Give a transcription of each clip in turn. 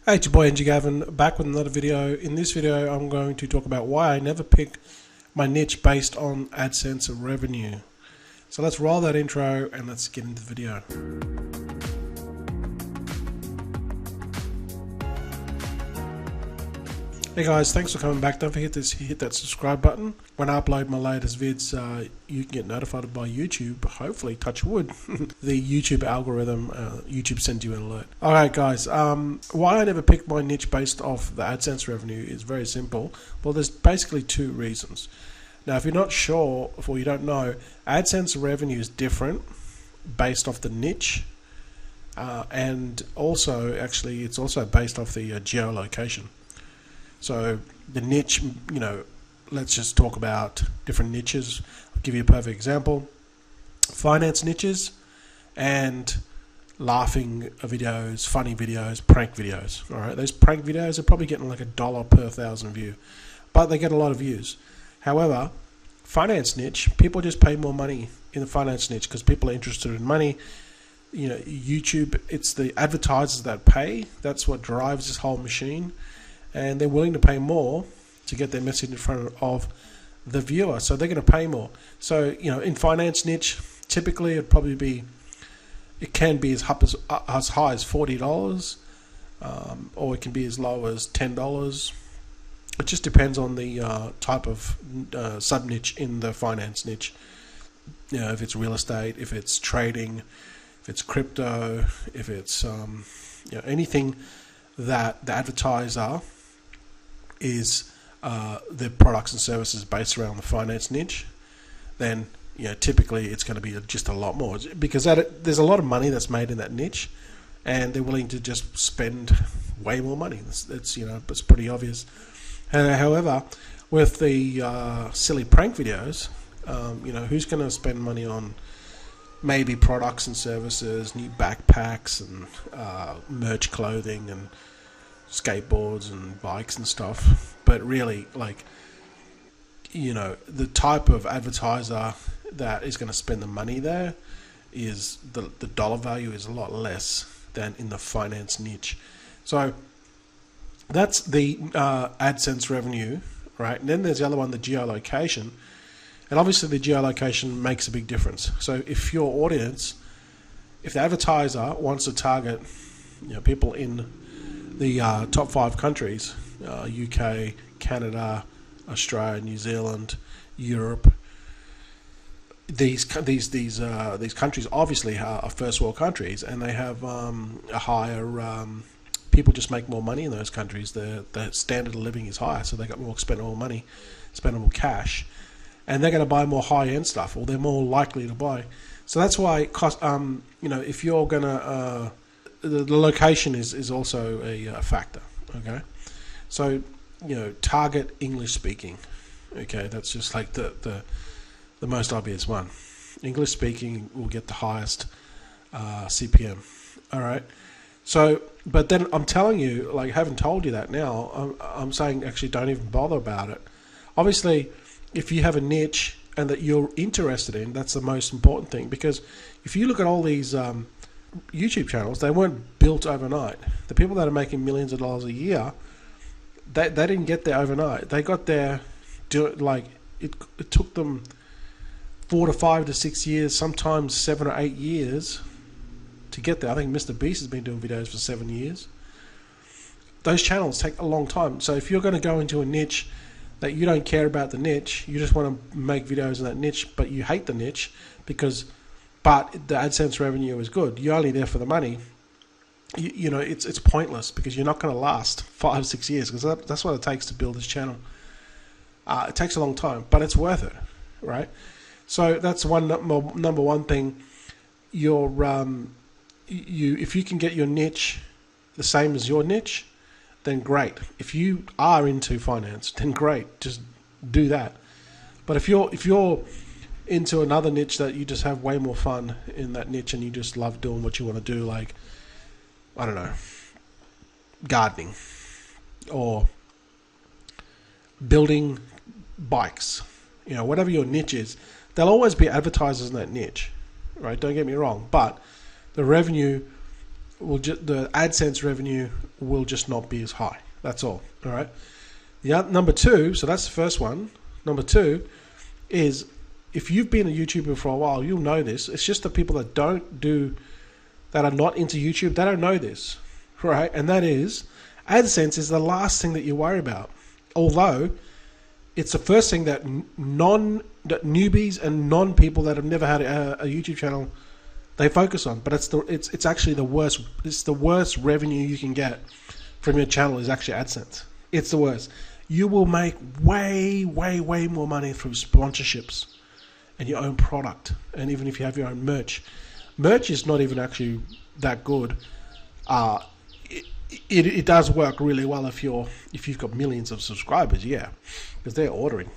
Hey, it's your boy NG Gavin, back with another video. In this video, I'm going to talk about why I never pick my niche based on AdSense revenue. So let's roll that intro and let's get into the video. Hey guys, thanks for coming back. Don't forget to hit that subscribe button. When I upload my latest vids, you can get notified by YouTube. Hopefully, touch wood, the YouTube algorithm, YouTube sends you an alert. Alright guys, why I never picked my niche based off the AdSense revenue is very simple. Well, there's basically two reasons. Now, if you're not sure or you don't know, AdSense revenue is different based off the niche, and also, actually, it's also based off the geolocation. So the niche, let's just talk about different niches. I'll give you a perfect example. Finance niches and laughing videos, funny videos, prank videos. All right, those prank videos are probably getting like $1 per 1,000 view, but they get a lot of views. However, finance niche, people just pay more money in the finance niche because people are interested in money. YouTube, it's the advertisers that pay. That's what drives this whole machine. And they're willing to pay more to get their message in front of the viewer, so they're going to pay more. So in finance niche, typically it can be as high as $40, or it can be as low as $10. It just depends on the type of sub niche in the finance niche. If it's real estate, if it's trading, if it's crypto, if it's anything that the advertiser is the products and services based around the finance niche, then typically it's going to be just a lot more, because there's a lot of money that's made in that niche, and they're willing to just spend way more money. It's pretty obvious. However, with the silly prank videos, who's going to spend money on maybe products and services, new backpacks and merch clothing and skateboards and bikes and stuff? But really, the type of advertiser that is going to spend the money there is the dollar value is a lot less than in the finance niche. So that's the AdSense revenue, right? And then there's the other one, the geolocation. And obviously the geolocation makes a big difference. So if your audience, if the advertiser wants to target people in the top 5 countries, UK, Canada, Australia, New Zealand, Europe, these countries obviously are first world countries, and they have a higher, people just make more money in those countries. The standard of living is higher, so they got more expendable money, spendable cash, and they're going to buy more high-end stuff, or they're more likely to buy. So that's why it cost, if you're going to the location is also a factor. Okay, so target English speaking. Okay, that's just like the most obvious one. English speaking will get the highest CPM. All right, so but then I'm telling you, I haven't told you that now. I'm saying actually don't even bother about it. Obviously, if you have a niche and that you're interested in, that's the most important thing, because if you look at all these YouTube channels, they weren't built overnight. The people that are making millions of dollars a year, they didn't get there overnight. They got there, it took them 4 to 5 to 6 years, sometimes 7 or 8 years to get there. I think Mr. Beast has been doing videos for 7 years. Those channels take a long time. So if you're going to go into a niche that you don't care about the niche, you just want to make videos in that niche, but you hate the niche but the AdSense revenue is good, you're only there for the money, it's pointless, because you're not going to last 5-6 years, because that's what it takes to build this channel. It takes a long time, but it's worth it, right? So that's number one thing. If you can get your niche the same as your niche, then great. If you are into finance, then great, just do that. But if you're into another niche that you just have way more fun in that niche, and you just love doing what you want to do, like, I don't know, gardening or building bikes, whatever your niche is, there'll always be advertisers in that niche, right? Don't get me wrong, but the revenue the AdSense revenue will just not be as high. That's all. All right. Yeah. Number two. So that's the first one. Number two is, if you've been a YouTuber for a while, you'll know this. It's just the people that are not into YouTube, they don't know this, right? And that is, AdSense is the last thing that you worry about. Although it's the first thing that newbies and non-people that have never had a YouTube channel, they focus on. But it's actually the worst. It's the worst revenue you can get from your channel is actually AdSense. It's the worst. You will make way more money through sponsorships and your own product. And even if you have your own merch is not even actually that good. It does work really well if you've got millions of subscribers, yeah, because they're ordering,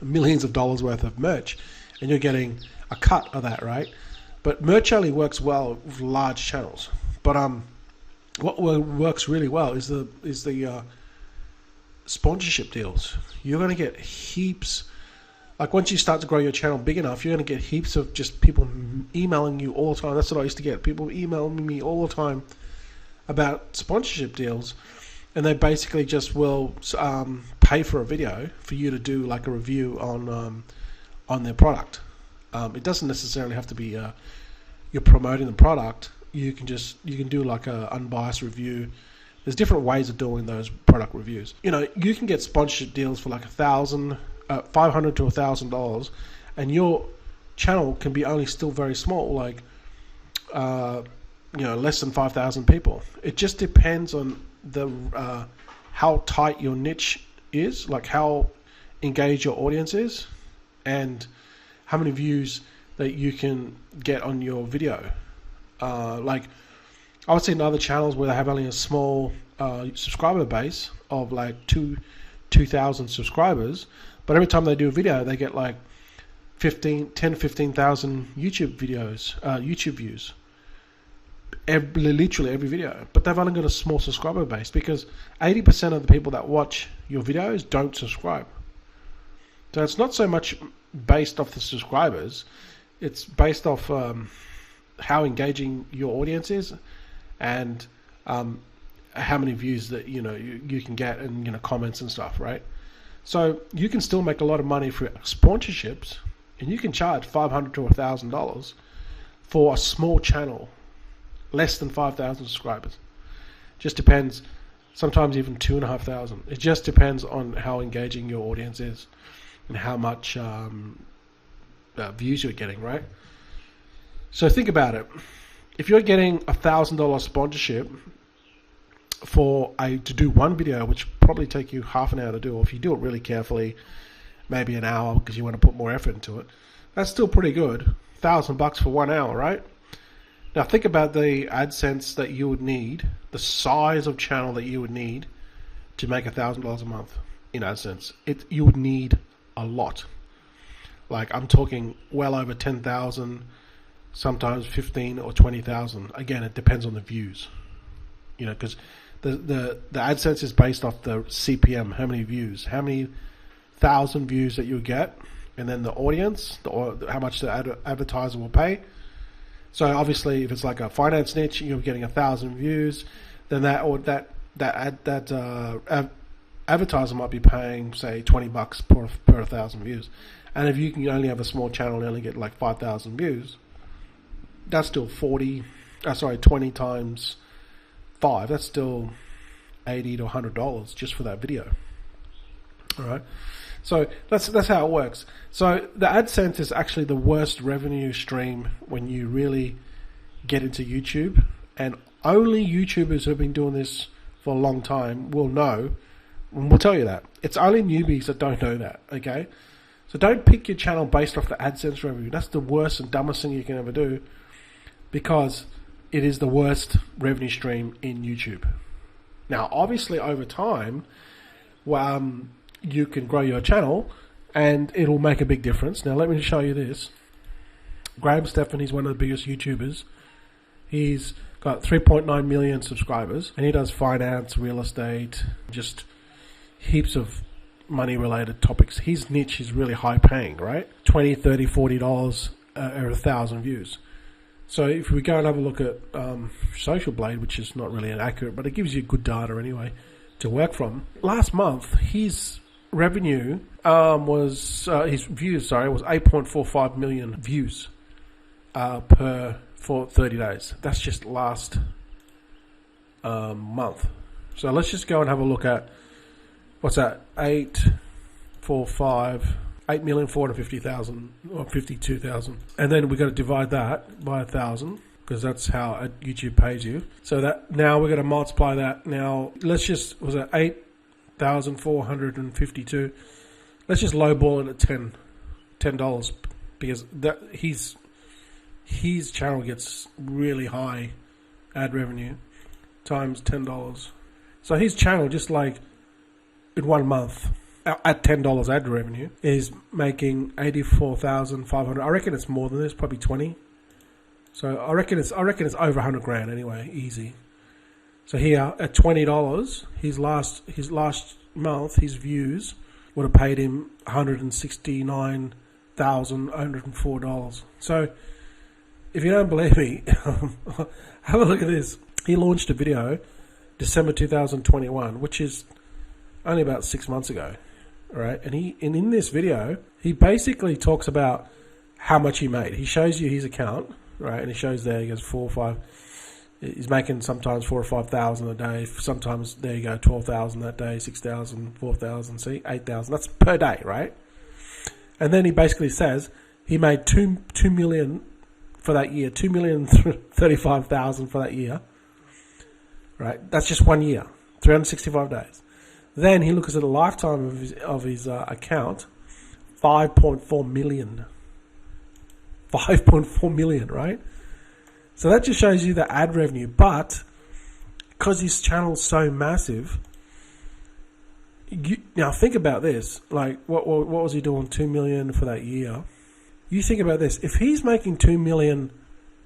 millions of dollars worth of merch, and you're getting a cut of that, right? But merch only works well with large channels. But what works really well is the sponsorship deals. You're going to get heaps. Like, once you start to grow your channel big enough, you're going to get heaps of just people emailing you all the time. That's what I used to get. People emailing me all the time about sponsorship deals, and they basically just will pay for a video for you to do like a review on their product. It doesn't necessarily have to be you're promoting the product. You can do like a unbiased review. There's different ways of doing those product reviews. You can get sponsorship deals for like $500 to $1,000, and your channel can be only still very small, like less than 5,000 people. It just depends on how tight your niche is, like how engaged your audience is, and how many views that you can get on your video. Like, I would see in other channels where they have only a small subscriber base of like 2,000 subscribers, but every time they do a video, they get like 10 to 15,000 YouTube views. Literally every video, but they've only got a small subscriber base because 80% of the people that watch your videos don't subscribe. So it's not so much based off the subscribers, it's based off how engaging your audience is, and how many views that you can get, and comments and stuff, right? So you can still make a lot of money for sponsorships, and you can charge $500 to $1,000 for a small channel, less than 5,000 subscribers. Just depends. Sometimes even 2,500. It just depends on how engaging your audience is and how much views you're getting, right? So think about it. If you're getting $1,000 sponsorship to do one video, which probably take you half an hour to do, or if you do it really carefully, maybe an hour because you want to put more effort into it, that's still pretty good. $1,000 for 1 hour, right? Now think about the AdSense that you would need, the size of channel that you would need to make $1,000 a month in AdSense. You would need a lot. Like, I'm talking well over 10,000, sometimes 15 or 20,000. Again, it depends on the views, because the AdSense is based off the CPM, how many views, how many thousand views that you get, and then the audience, how much the advertiser will pay. So obviously, if it's like a finance niche, you're getting 1,000 views, then that advertiser might be paying, say, $20 per 1,000 views. And if you can only have a small channel and only get like 5,000 views, that's still 20 times 5. That's still $80 to $100 just for that video. All right. So that's how it works. So the AdSense is actually the worst revenue stream when you really get into YouTube, and only YouTubers who have been doing this for a long time will know, and will tell you that. It's only newbies that don't know that, okay? So don't pick your channel based off the AdSense revenue. That's the worst and dumbest thing you can ever do, because it is the worst revenue stream in YouTube. Now, obviously, over time, you can grow your channel and it'll make a big difference. Now let me show you this. Graham Stephan, he's one of the biggest YouTubers. He's got 3.9 million subscribers, and he does finance, real estate, just heaps of money related topics. His niche is really high paying, right? $20, $30, $40 or 1,000 views. So if we go and have a look at Social Blade, which is not really accurate, but it gives you good data anyway to work from. Last month, his revenue his views, was 8.45 million views for 30 days. That's just last month. So let's just go and have a look at what's that? 8,450,000 or 52,000, and then we got to divide that by 1,000 because that's how YouTube pays you. So that now we're going to multiply that. Now let's just was it 8,452? Let's just lowball it at $10 because that his channel gets really high ad revenue times $10. So his channel, just like in 1 month at $10 ad revenue, is making 84,500. I reckon it's more than this, probably 20. So I reckon it's over 100 grand anyway, easy. So here at $20, his last month, his views would have paid him $169,104. So if you don't believe me, have a look at this. He launched a video December 2021, which is only about 6 months ago, right? And in this video, he basically talks about how much he made. He shows you his account, right? And he shows there, he goes 4 or 5. He's making sometimes 4,000 or 5,000 a day. Sometimes there you go, 12,000 that day, 6,000, 4,000. See, 8,000. That's per day, right? And then he basically says he made 2 million for that year, 2,035,000 for that year. Right, that's just 1 year, 365 days. Then he looks at the lifetime of his account, 5.4 million. 5.4 million, right? So that just shows you the ad revenue. But because his channel is so massive, now think about this. Like, what was he doing? 2 million for that year. You think about this. If he's making 2 million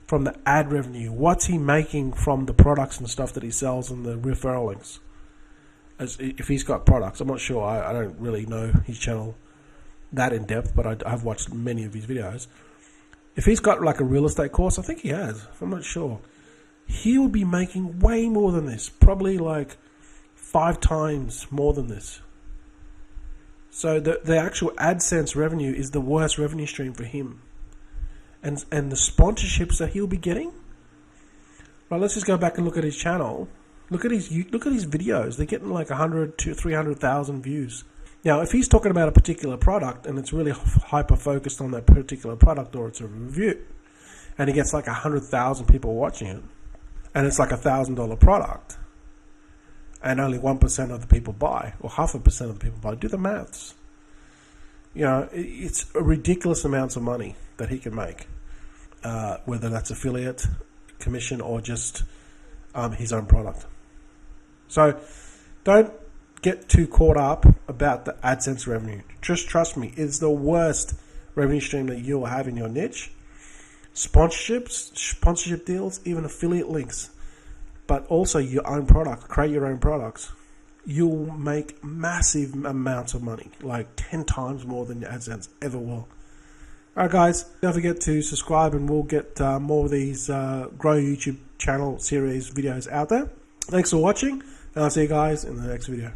from the ad revenue, what's he making from the products and stuff that he sells and the referral links? As if he's got products, I'm not sure. I don't really know his channel that in depth, but I've watched many of his videos. If he's got like a real estate course, I think he has. I'm not sure. He will be making way more than this, probably like 5 times more than this. So the actual AdSense revenue is the worst revenue stream for him. And the sponsorships that he'll be getting. Right, let's just go back and look at his channel. Look at his videos. They're getting like 100 to 300,000 views. Now, if he's talking about a particular product and it's really hyper focused on that particular product, or it's a review, and he gets like 100,000 people watching it, and it's like $1,000 product, and only 1% of the people buy, or 0.5% of the people buy, do the maths. You know, it's ridiculous amounts of money that he can make. Whether that's affiliate commission or just his own product. So don't get too caught up about the AdSense revenue. Just trust me, it's the worst revenue stream that you'll have in your niche. Sponsorship deals, even affiliate links, but also your own product. Create your own products. You'll make massive amounts of money, like 10 times more than your AdSense ever will. Alright guys, don't forget to subscribe and we'll get more of these Grow YouTube channel series videos out there. Thanks for watching, and I'll see you guys in the next video.